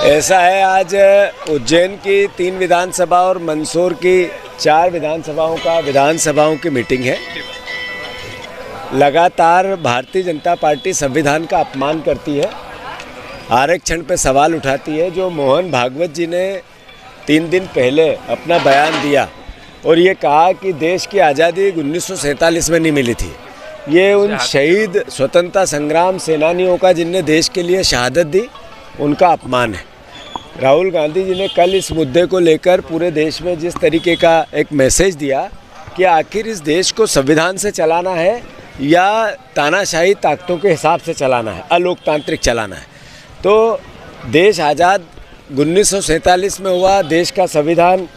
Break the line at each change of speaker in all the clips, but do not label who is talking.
ऐसा है, आज उज्जैन की 3 विधानसभा और मंदसौर की 4 विधानसभाओं की मीटिंग है। लगातार भारतीय जनता पार्टी संविधान का अपमान करती है, आरक्षण पे सवाल उठाती है। जो मोहन भागवत जी ने 3 दिन पहले अपना बयान दिया और ये कहा कि देश की आज़ादी 1947 में नहीं मिली थी, ये उन शहीद स्वतंत्रता संग्राम सेनानियों का जिनने देश के लिए शहादत दी, उनका अपमान है। राहुल गांधी जी ने कल इस मुद्दे को लेकर पूरे देश में जिस तरीके का एक मैसेज दिया कि आखिर इस देश को संविधान से चलाना है या तानाशाही ताकतों के हिसाब से चलाना है, अलोकतांत्रिक चलाना है। तो देश आज़ाद 1947 में हुआ, देश का संविधान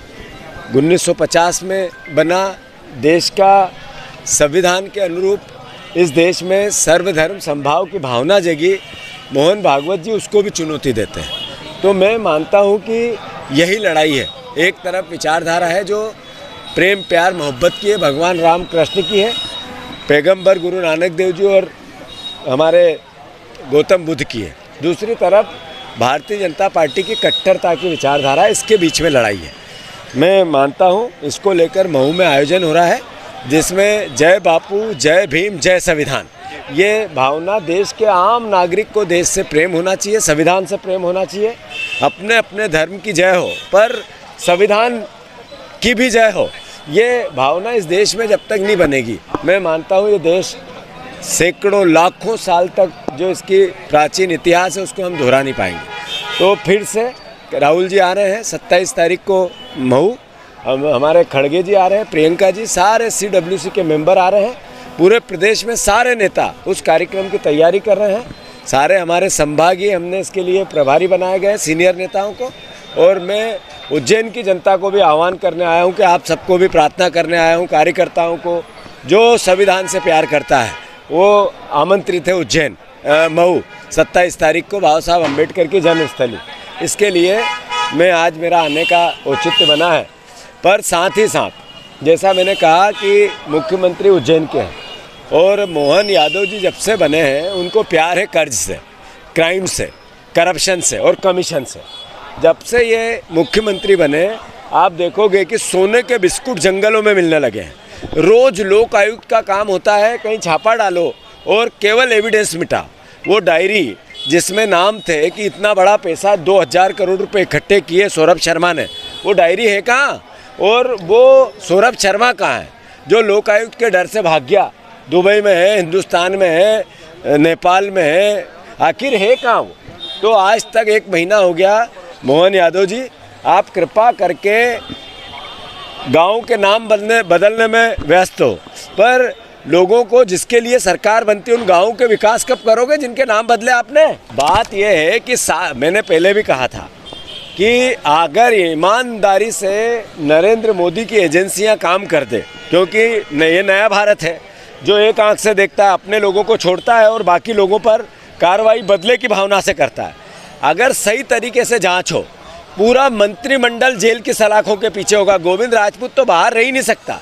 1950 में बना। देश का संविधान के अनुरूप इस देश में सर्वधर्म समभाव की भावना जगी। मोहन भागवत जी उसको भी चुनौती देते हैं। तो मैं मानता हूँ कि यही लड़ाई है। एक तरफ विचारधारा है जो प्रेम प्यार मोहब्बत की है, भगवान राम कृष्ण की है, पैगंबर गुरु नानक देव जी और हमारे गौतम बुद्ध की है। दूसरी तरफ भारतीय जनता पार्टी की कट्टरता की विचारधारा, इसके बीच में लड़ाई है। मैं मानता हूँ इसको लेकर महू में आयोजन हो रहा है, जिसमें जय बापू, जय भीम, जय संविधान, ये भावना देश के आम नागरिक को देश से प्रेम होना चाहिए, संविधान से प्रेम होना चाहिए। अपने अपने धर्म की जय हो पर संविधान की भी जय हो, ये भावना इस देश में जब तक नहीं बनेगी, मैं मानता हूँ ये देश सैकड़ों लाखों साल तक जो इसकी प्राचीन इतिहास है उसको हम दोहरा नहीं पाएंगे। तो फिर से राहुल जी आ रहे हैं 27 तारीख को महू, हमारे खड़गे जी आ रहे हैं, प्रियंका जी, सारे CWC के मेंबर आ रहे हैं। पूरे प्रदेश में सारे नेता उस कार्यक्रम की तैयारी कर रहे हैं। सारे हमारे संभागीय हमने इसके लिए प्रभारी बनाए गए सीनियर नेताओं को। और मैं उज्जैन की जनता को भी आह्वान करने आया हूं कि आप सबको भी प्रार्थना करने आया हूं, कार्यकर्ताओं को जो संविधान से प्यार करता है वो आमंत्रित है उज्जैन महू 27 तारीख को, बाबा साहब अम्बेडकर की जन्मस्थली। इसके लिए मैं आज मेरा आने का औचित्य बना है। पर साथ ही साथ जैसा मैंने कहा कि मुख्यमंत्री उज्जैन के हैं और मोहन यादव जी जब से बने हैं उनको प्यार है कर्ज से, क्राइम से, करप्शन से और कमीशन से। जब से ये मुख्यमंत्री बने आप देखोगे कि सोने के बिस्कुट जंगलों में मिलने लगे हैं। रोज़ लोक आयुक्त का काम होता है, कहीं छापा डालो और केवल एविडेंस मिटा। वो डायरी जिसमें नाम थे कि इतना बड़ा पैसा 2000 करोड़ रुपए इकट्ठे किए सौरभ शर्मा ने, वो डायरी है कहाँ? और वो सौरभ शर्मा कहाँ है जो लोकायुक्त के डर से भाग गया? दुबई में है, हिंदुस्तान में है, नेपाल में है, आखिर है कहाँ वो? तो आज तक 1 महीना हो गया। मोहन यादव जी आप कृपा करके गांव के नाम बदलने में व्यस्त हो, पर लोगों को जिसके लिए सरकार बनती है उन गाँव के विकास कब करोगे जिनके नाम बदले आपने? बात यह है कि मैंने पहले भी कहा था कि अगर ईमानदारी से नरेंद्र मोदी की एजेंसियां काम कर दे, क्योंकि ये नया भारत है जो एक आंख से देखता है, अपने लोगों को छोड़ता है और बाकी लोगों पर कार्रवाई बदले की भावना से करता है। अगर सही तरीके से जांच हो, पूरा मंत्रिमंडल जेल की सलाखों के पीछे होगा। गोविंद राजपूत तो बाहर रह ही नहीं सकता।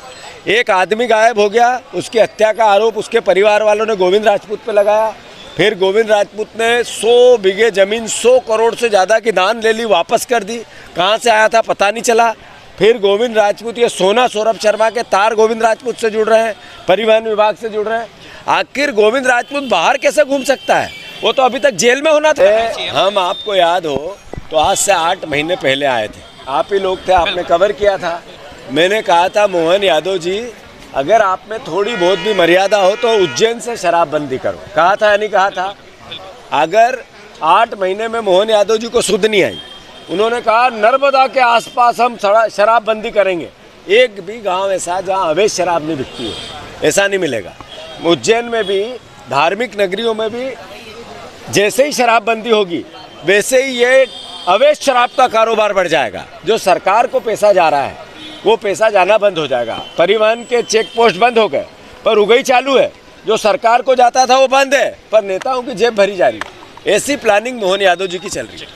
एक आदमी गायब हो गया, उसकी हत्या का आरोप उसके परिवार वालों ने गोविंद राजपूत पर लगाया। फिर गोविंद राजपूत ने 100 बीघे ज़मीन 100 करोड़ से ज़्यादा की दान ले ली, वापस कर दी। कहाँ से आया था पता नहीं चला। फिर गोविंद राजपूत, ये सोना सौरभ शर्मा के तार गोविंद राजपूत से जुड़ रहे हैं, परिवहन विभाग से जुड़ रहे हैं। आखिर गोविंद राजपूत बाहर कैसे घूम सकता है? वो तो अभी तक जेल में होना था। हम आपको याद हो तो आज से 8 महीने पहले आए थे, आप ही लोग थे, आपने कवर किया था। मैंने कहा था मोहन यादव जी अगर आप में थोड़ी बहुत भी मर्यादा हो तो उज्जैन से शराबबंदी करो। कहा था या नहीं कहा था? अगर 8 महीने में मोहन यादव जी को सुध नहीं आई, उन्होंने कहा नर्मदा के आसपास हम शराबबंदी करेंगे। एक भी गांव ऐसा जहां अवैध शराब नहीं बिकती है, ऐसा नहीं मिलेगा। उज्जैन में भी, धार्मिक नगरियों में भी जैसे ही शराबबंदी होगी वैसे ही ये अवैध शराब का कारोबार बढ़ जाएगा। जो सरकार को पैसा जा रहा है वो पैसा जाना बंद हो जाएगा। परिवहन के चेक पोस्ट बंद हो गए पर उगई चालू है। जो सरकार को जाता था वो बंद है पर नेताओं की जेब भरी जा रही है। ऐसी प्लानिंग मोहन यादव जी की चल रही है।